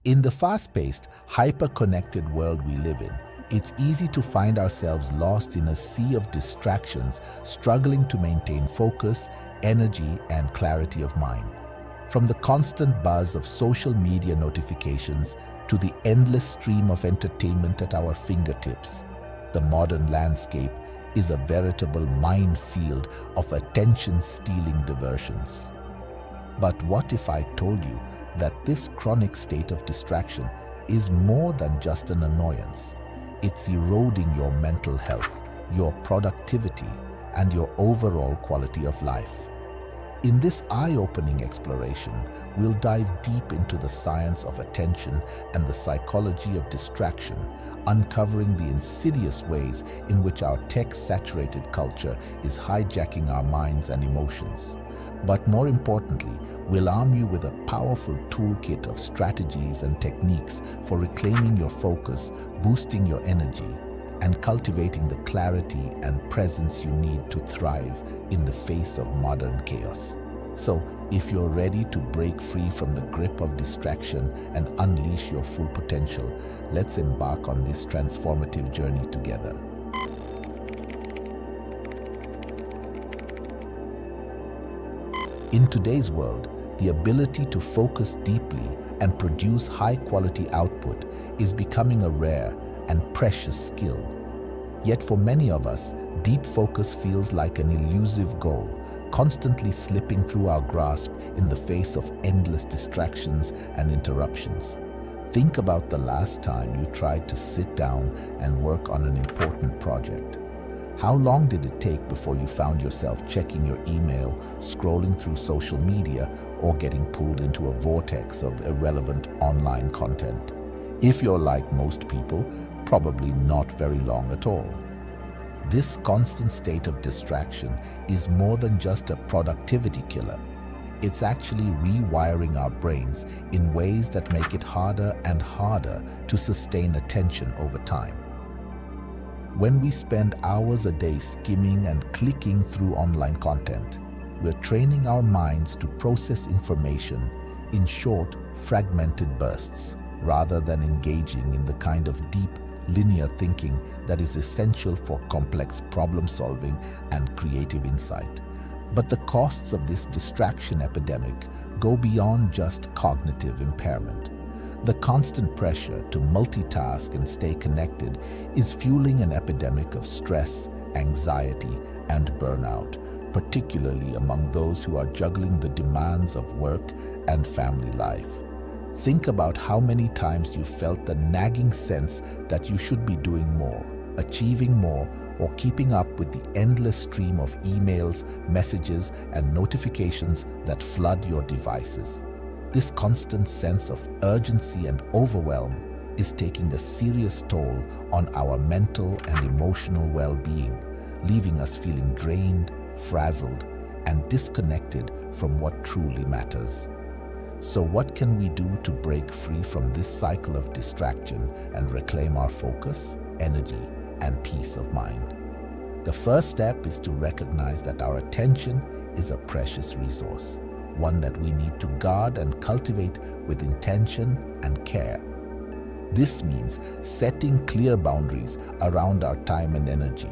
In the fast-paced, hyper-connected world we live in, it's easy to find ourselves lost in a sea of distractions, struggling to maintain focus, energy, and clarity of mind. From the constant buzz of social media notifications to the endless stream of entertainment at our fingertips, the modern landscape is a veritable minefield of attention-stealing diversions. But what if I told you that this chronic state of distraction is more than just an annoyance? It's eroding your mental health, your productivity, and your overall quality of life. In this eye-opening exploration, we'll dive deep into the science of attention and the psychology of distraction, uncovering the insidious ways in which our tech-saturated culture is hijacking our minds and emotions. But more importantly, we'll arm you with a powerful toolkit of strategies and techniques for reclaiming your focus, boosting your energy, and cultivating the clarity and presence you need to thrive in the face of modern chaos. So, if you're ready to break free from the grip of distraction and unleash your full potential, let's embark on this transformative journey together. In today's world, the ability to focus deeply and produce high-quality output is becoming a rare and precious skill. Yet for many of us, deep focus feels like an elusive goal, constantly slipping through our grasp in the face of endless distractions and interruptions. Think about the last time you tried to sit down and work on an important project. How long did it take before you found yourself checking your email, scrolling through social media, or getting pulled into a vortex of irrelevant online content? If you're like most people, probably not very long at all. This constant state of distraction is more than just a productivity killer. It's actually rewiring our brains in ways that make it harder and harder to sustain attention over time. When we spend hours a day skimming and clicking through online content, we're training our minds to process information in short, fragmented bursts, rather than engaging in the kind of deep, linear thinking that is essential for complex problem-solving and creative insight. But the costs of this distraction epidemic go beyond just cognitive impairment. The constant pressure to multitask and stay connected is fueling an epidemic of stress, anxiety, and burnout, particularly among those who are juggling the demands of work and family life. Think about how many times you felt the nagging sense that you should be doing more, achieving more, or keeping up with the endless stream of emails, messages, and notifications that flood your devices. This constant sense of urgency and overwhelm is taking a serious toll on our mental and emotional well-being, leaving us feeling drained, frazzled, and disconnected from what truly matters. So what can we do to break free from this cycle of distraction and reclaim our focus, energy, and peace of mind? The first step is to recognize that our attention is a precious resource, one that we need to guard and cultivate with intention and care. This means setting clear boundaries around our time and energy,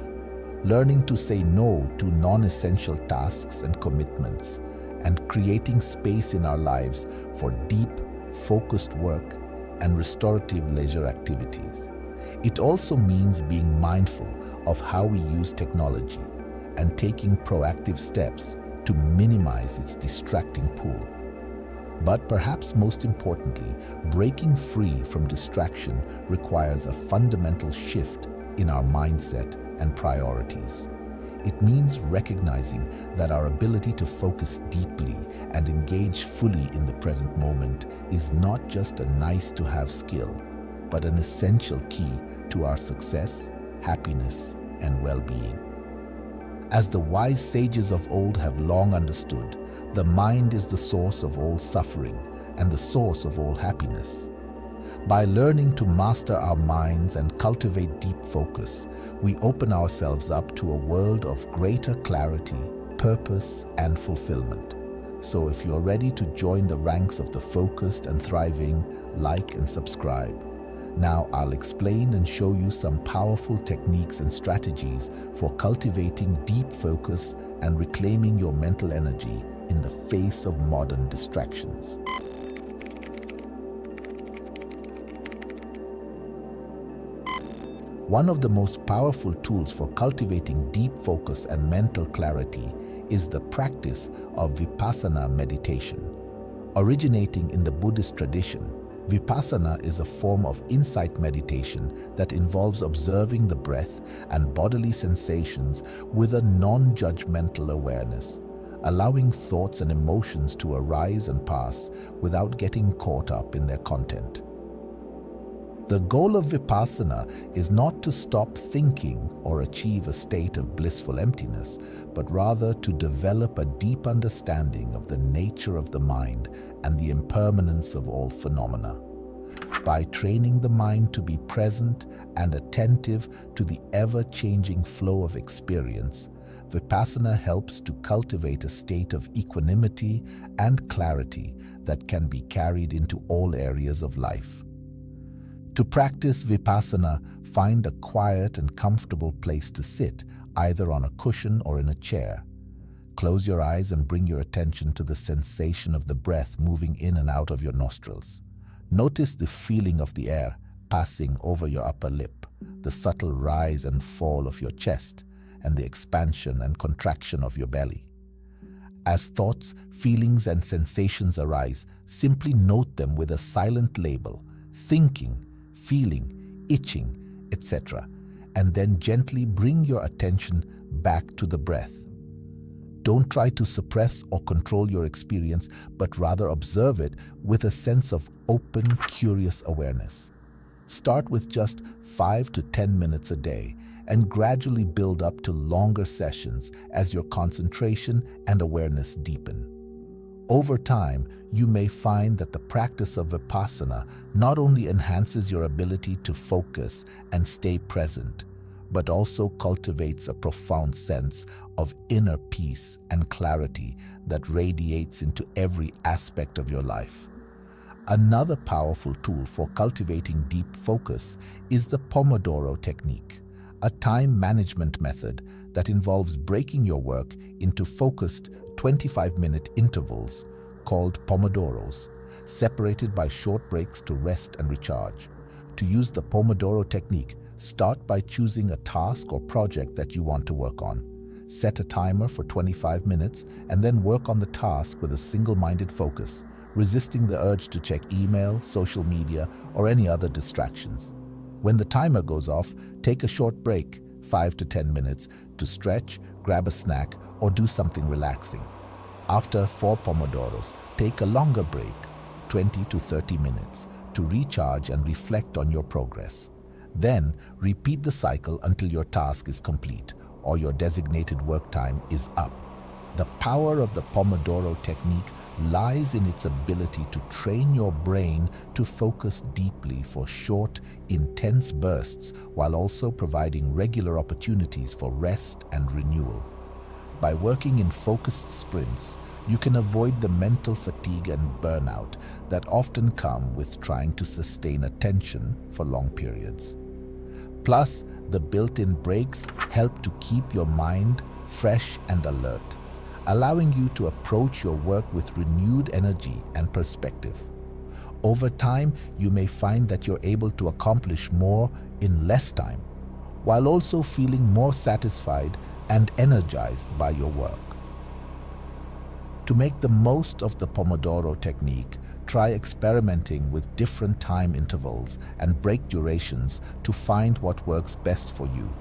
learning to say no to non-essential tasks and commitments, and creating space in our lives for deep, focused work and restorative leisure activities. It also means being mindful of how we use technology and taking proactive steps to minimize its distracting pull. But perhaps most importantly, breaking free from distraction requires a fundamental shift in our mindset and priorities. It means recognizing that our ability to focus deeply and engage fully in the present moment is not just a nice-to-have skill, but an essential key to our success, happiness, and well-being. As the wise sages of old have long understood, the mind is the source of all suffering and the source of all happiness. By learning to master our minds and cultivate deep focus, we open ourselves up to a world of greater clarity, purpose, and fulfillment. So if you're ready to join the ranks of the focused and thriving, like, and subscribe. Now I'll explain and show you some powerful techniques and strategies for cultivating deep focus and reclaiming your mental energy in the face of modern distractions. One of the most powerful tools for cultivating deep focus and mental clarity is the practice of vipassana meditation. Originating in the Buddhist tradition, vipassana is a form of insight meditation that involves observing the breath and bodily sensations with a non-judgmental awareness, allowing thoughts and emotions to arise and pass without getting caught up in their content. The goal of vipassana is not to stop thinking or achieve a state of blissful emptiness, but rather to develop a deep understanding of the nature of the mind and the impermanence of all phenomena. By training the mind to be present and attentive to the ever-changing flow of experience, vipassana helps to cultivate a state of equanimity and clarity that can be carried into all areas of life. To practice vipassana, find a quiet and comfortable place to sit, either on a cushion or in a chair. Close your eyes and bring your attention to the sensation of the breath moving in and out of your nostrils. Notice the feeling of the air passing over your upper lip, the subtle rise and fall of your chest, and the expansion and contraction of your belly. As thoughts, feelings, and sensations arise, simply note them with a silent label: thinking, feeling, itching, etc., and then gently bring your attention back to the breath. Don't try to suppress or control your experience, but rather observe it with a sense of open, curious awareness. Start with just 5 to 10 minutes a day and gradually build up to longer sessions as your concentration and awareness deepen. Over time, you may find that the practice of vipassana not only enhances your ability to focus and stay present, but also cultivates a profound sense of inner peace and clarity that radiates into every aspect of your life. Another powerful tool for cultivating deep focus is the Pomodoro technique, a time management method that involves breaking your work into focused 25-minute intervals called Pomodoros, separated by short breaks to rest and recharge. To use the Pomodoro technique, start by choosing a task or project that you want to work on. Set a timer for 25 minutes and then work on the task with a single-minded focus, resisting the urge to check email, social media, or any other distractions. When the timer goes off, take a short break, 5 to 10 minutes, to stretch, grab a snack, or do something relaxing. After 4 Pomodoros, take a longer break, 20 to 30 minutes, to recharge and reflect on your progress. Then, repeat the cycle until your task is complete or your designated work time is up. The power of the Pomodoro technique lies in its ability to train your brain to focus deeply for short, intense bursts while also providing regular opportunities for rest and renewal. By working in focused sprints, you can avoid the mental fatigue and burnout that often come with trying to sustain attention for long periods. Plus, the built-in breaks help to keep your mind fresh and alert, allowing you to approach your work with renewed energy and perspective. Over time, you may find that you're able to accomplish more in less time, while also feeling more satisfied and energized by your work. To make the most of the Pomodoro technique, try experimenting with different time intervals and break durations to find what works best for you.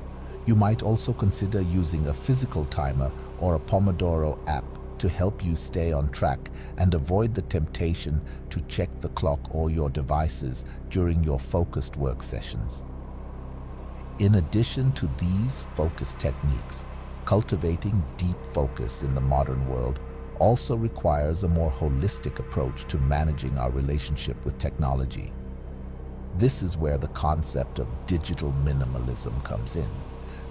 You might also consider using a physical timer or a Pomodoro app to help you stay on track and avoid the temptation to check the clock or your devices during your focused work sessions. In addition to these focus techniques, cultivating deep focus in the modern world also requires a more holistic approach to managing our relationship with technology. This is where the concept of digital minimalism comes in.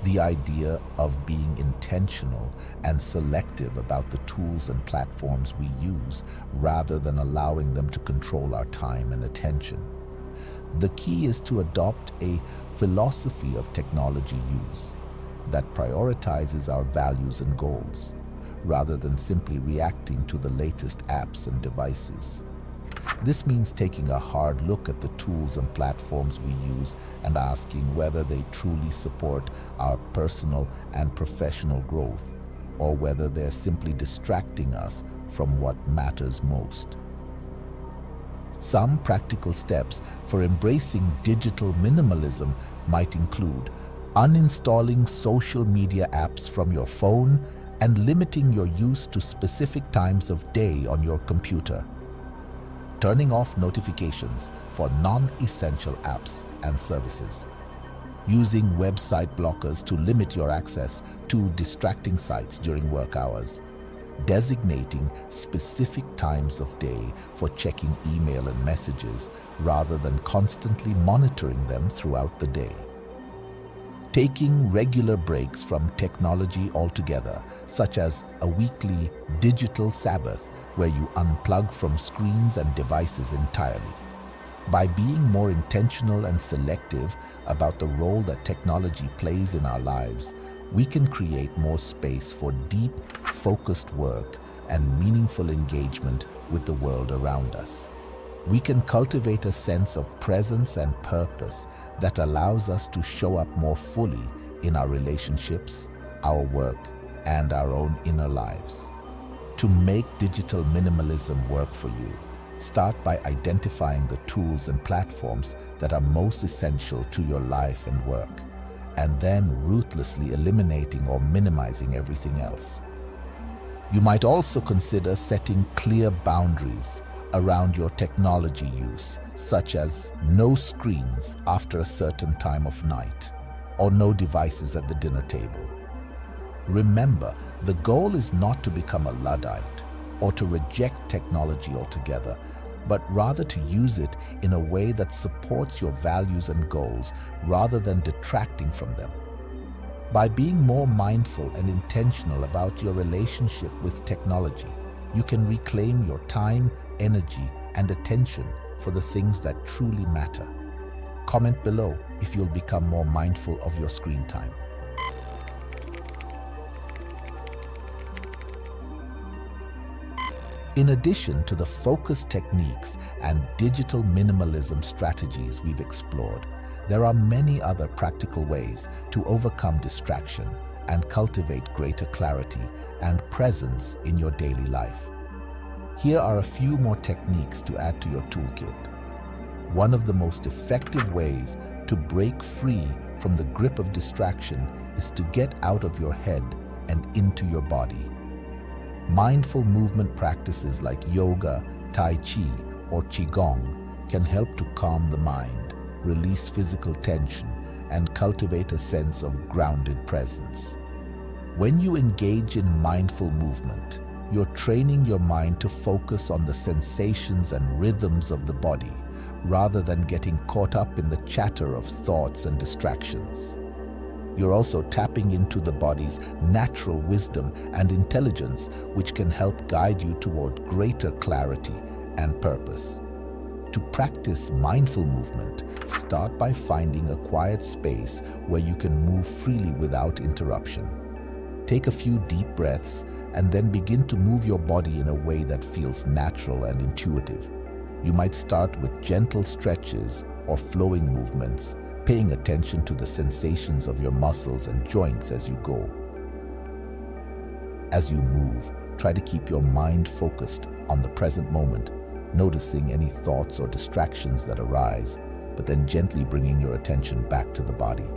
The idea of being intentional and selective about the tools and platforms we use rather than allowing them to control our time and attention. The key is to adopt a philosophy of technology use that prioritizes our values and goals, rather than simply reacting to the latest apps and devices. This means taking a hard look at the tools and platforms we use and asking whether they truly support our personal and professional growth, or whether they're simply distracting us from what matters most. Some practical steps for embracing digital minimalism might include uninstalling social media apps from your phone and limiting your use to specific times of day on your computer. Turning off notifications for non-essential apps and services. Using website blockers to limit your access to distracting sites during work hours. Designating specific times of day for checking email and messages rather than constantly monitoring them throughout the day. Taking regular breaks from technology altogether, such as a weekly digital Sabbath where you unplug from screens and devices entirely. By being more intentional and selective about the role that technology plays in our lives, we can create more space for deep, focused work and meaningful engagement with the world around us. We can cultivate a sense of presence and purpose that allows us to show up more fully in our relationships, our work, and our own inner lives. To make digital minimalism work for you, start by identifying the tools and platforms that are most essential to your life and work, and then ruthlessly eliminating or minimizing everything else. You might also consider setting clear boundaries around your technology use, such as no screens after a certain time of night, or no devices at the dinner table. Remember, the goal is not to become a Luddite or to reject technology altogether, but rather to use it in a way that supports your values and goals rather than detracting from them. By being more mindful and intentional about your relationship with technology, you can reclaim your time, energy, and attention for the things that truly matter. Comment below if you'll become more mindful of your screen time. In addition to the focus techniques and digital minimalism strategies we've explored, there are many other practical ways to overcome distraction and cultivate greater clarity and presence in your daily life. Here are a few more techniques to add to your toolkit. One of the most effective ways to break free from the grip of distraction is to get out of your head and into your body. Mindful movement practices like yoga, tai chi, or qigong can help to calm the mind, release physical tension, and cultivate a sense of grounded presence. When you engage in mindful movement, you're training your mind to focus on the sensations and rhythms of the body, rather than getting caught up in the chatter of thoughts and distractions. You're also tapping into the body's natural wisdom and intelligence, which can help guide you toward greater clarity and purpose. To practice mindful movement, start by finding a quiet space where you can move freely without interruption. Take a few deep breaths and then begin to move your body in a way that feels natural and intuitive. You might start with gentle stretches or flowing movements, paying attention to the sensations of your muscles and joints as you go. As you move, try to keep your mind focused on the present moment, noticing any thoughts or distractions that arise, but then gently bringing your attention back to the body.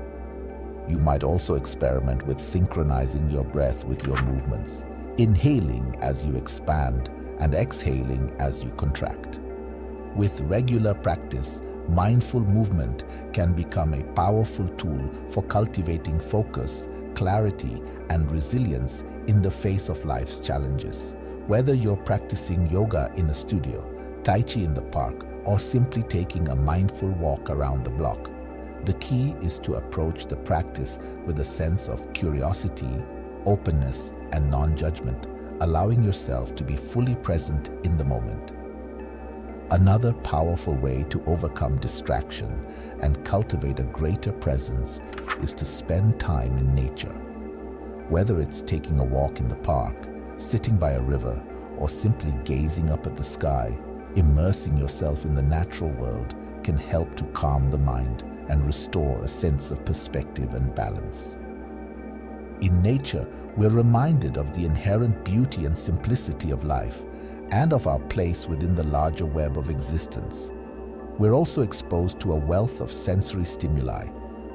You might also experiment with synchronizing your breath with your movements, inhaling as you expand and exhaling as you contract. With regular practice, mindful movement can become a powerful tool for cultivating focus, clarity, and resilience in the face of life's challenges. Whether you're practicing yoga in a studio, tai chi in the park, or simply taking a mindful walk around the block, The key is to approach the practice with a sense of curiosity, openness, and non-judgment, allowing yourself to be fully present in the moment. Another powerful way to overcome distraction and cultivate a greater presence is to spend time in nature. Whether it's taking a walk in the park, sitting by a river, or simply gazing up at the sky, immersing yourself in the natural world can help to calm the mind and restore a sense of perspective and balance. In nature, we're reminded of the inherent beauty and simplicity of life and of our place within the larger web of existence. We're also exposed to a wealth of sensory stimuli,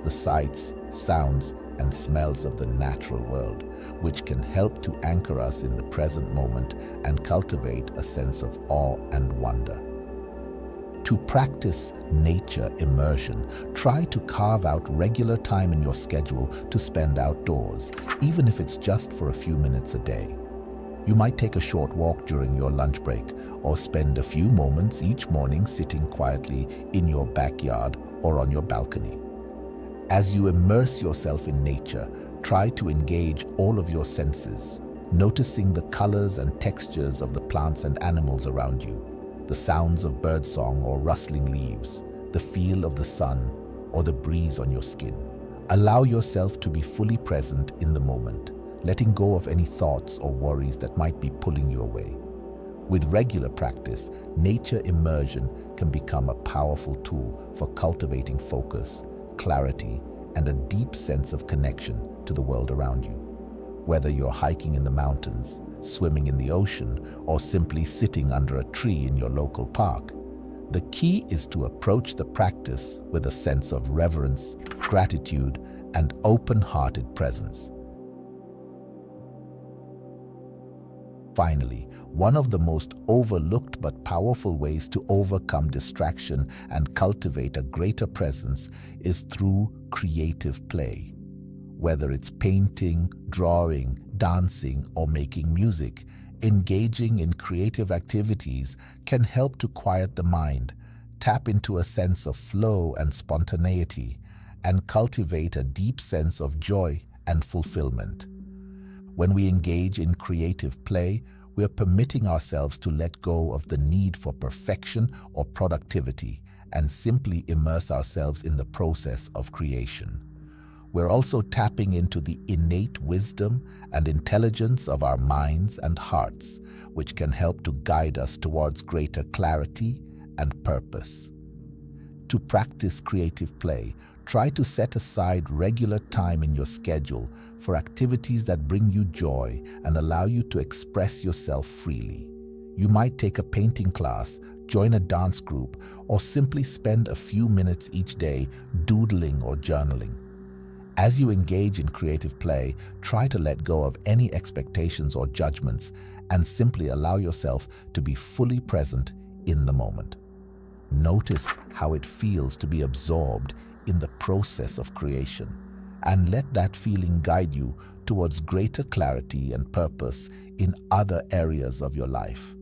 the sights, sounds, and smells of the natural world, which can help to anchor us in the present moment and cultivate a sense of awe and wonder. To practice nature immersion, try to carve out regular time in your schedule to spend outdoors, even if it's just for a few minutes a day. You might take a short walk during your lunch break or spend a few moments each morning sitting quietly in your backyard or on your balcony. As you immerse yourself in nature, try to engage all of your senses, noticing the colors and textures of the plants and animals around you, the sounds of birdsong or rustling leaves, the feel of the sun or the breeze on your skin. Allow yourself to be fully present in the moment, letting go of any thoughts or worries that might be pulling you away. With regular practice, nature immersion can become a powerful tool for cultivating focus, clarity, and a deep sense of connection to the world around you. Whether you're hiking in the mountains, swimming in the ocean, or simply sitting under a tree in your local park, the key is to approach the practice with a sense of reverence, gratitude, and open-hearted presence. Finally, one of the most overlooked but powerful ways to overcome distraction and cultivate a greater presence is through creative play. Whether it's painting, drawing, dancing, or making music, engaging in creative activities can help to quiet the mind, tap into a sense of flow and spontaneity, and cultivate a deep sense of joy and fulfillment. When we engage in creative play, we are permitting ourselves to let go of the need for perfection or productivity and simply immerse ourselves in the process of creation. We're also tapping into the innate wisdom and intelligence of our minds and hearts, which can help to guide us towards greater clarity and purpose. To practice creative play, try to set aside regular time in your schedule for activities that bring you joy and allow you to express yourself freely. You might take a painting class, join a dance group, or simply spend a few minutes each day doodling or journaling. As you engage in creative play, try to let go of any expectations or judgments and simply allow yourself to be fully present in the moment. Notice how it feels to be absorbed in the process of creation, and let that feeling guide you towards greater clarity and purpose in other areas of your life.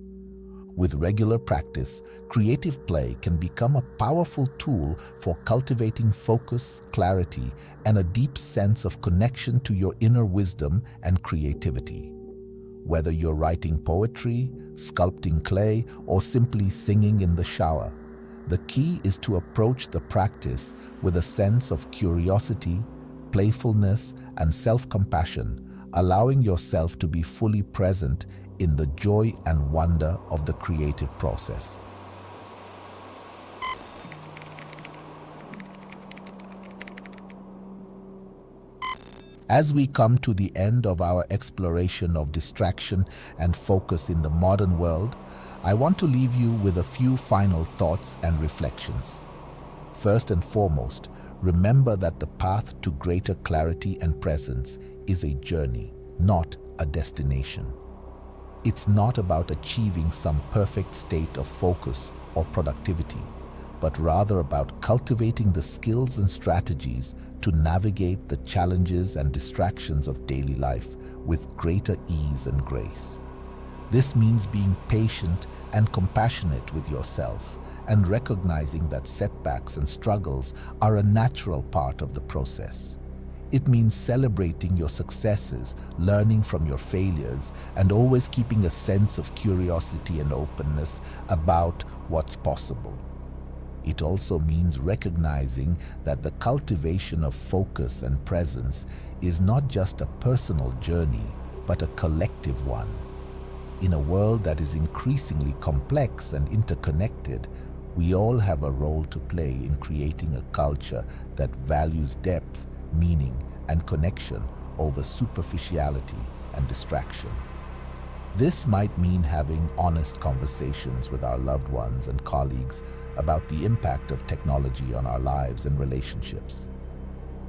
With regular practice, creative play can become a powerful tool for cultivating focus, clarity, and a deep sense of connection to your inner wisdom and creativity. Whether you're writing poetry, sculpting clay, or simply singing in the shower, the key is to approach the practice with a sense of curiosity, playfulness, and self-compassion, allowing yourself to be fully present in the joy and wonder of the creative process. As we come to the end of our exploration of distraction and focus in the modern world, I want to leave you with a few final thoughts and reflections. First and foremost, remember that the path to greater clarity and presence is a journey, not a destination. It's not about achieving some perfect state of focus or productivity, but rather about cultivating the skills and strategies to navigate the challenges and distractions of daily life with greater ease and grace. This means being patient and compassionate with yourself and recognizing that setbacks and struggles are a natural part of the process. It means celebrating your successes, learning from your failures, and always keeping a sense of curiosity and openness about what's possible. It also means recognizing that the cultivation of focus and presence is not just a personal journey, but a collective one. In a world that is increasingly complex and interconnected, we all have a role to play in creating a culture that values depth, meaning, and connection over superficiality and distraction. This might mean having honest conversations with our loved ones and colleagues about the impact of technology on our lives and relationships.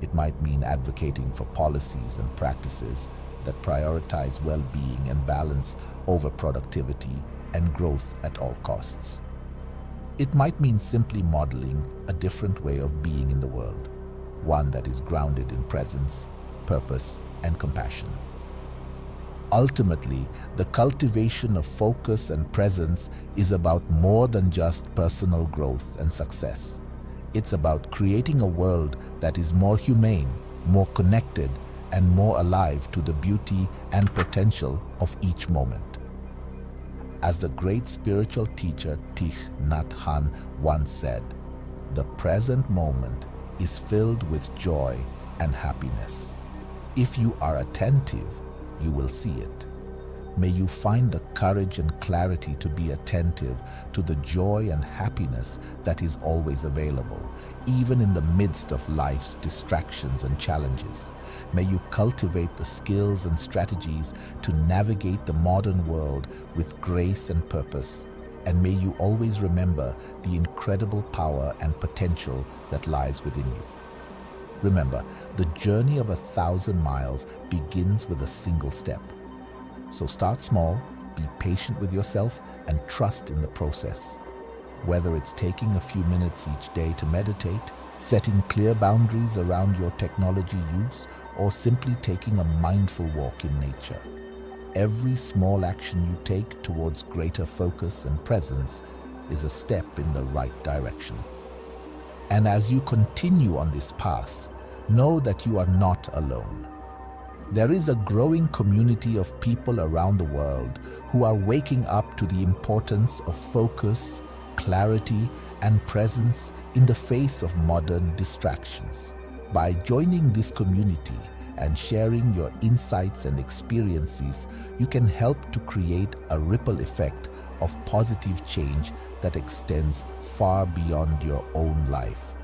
It might mean advocating for policies and practices that prioritize well-being and balance over productivity and growth at all costs. It might mean simply modeling a different way of being in the world, one that is grounded in presence, purpose, and compassion. Ultimately, the cultivation of focus and presence is about more than just personal growth and success. It's about creating a world that is more humane, more connected, and more alive to the beauty and potential of each moment. As the great spiritual teacher Thich Nhat Hanh once said, "The present moment is filled with joy and happiness. If you are attentive, you will see it." May you find the courage and clarity to be attentive to the joy and happiness that is always available, even in the midst of life's distractions and challenges. May you cultivate the skills and strategies to navigate the modern world with grace and purpose. And may you always remember the incredible power and potential that lies within you. Remember, the journey of 1,000 miles begins with a single step. So start small, be patient with yourself, and trust in the process. Whether it's taking a few minutes each day to meditate, setting clear boundaries around your technology use, or simply taking a mindful walk in nature, every small action you take towards greater focus and presence is a step in the right direction. And as you continue on this path, know that you are not alone. There is a growing community of people around the world who are waking up to the importance of focus, clarity, and presence in the face of modern distractions. By joining this community and sharing your insights and experiences, you can help to create a ripple effect of positive change that extends far beyond your own life.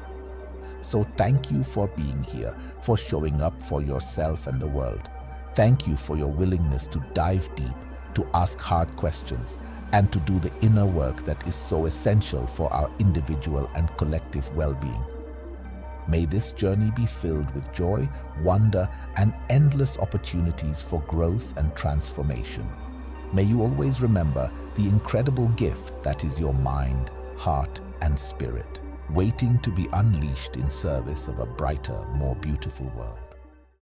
So thank you for being here, for showing up for yourself and the world. Thank you for your willingness to dive deep, to ask hard questions, and to do the inner work that is so essential for our individual and collective well-being. May this journey be filled with joy, wonder, and endless opportunities for growth and transformation. May you always remember the incredible gift that is your mind, heart, and spirit, waiting to be unleashed in service of a brighter, more beautiful world.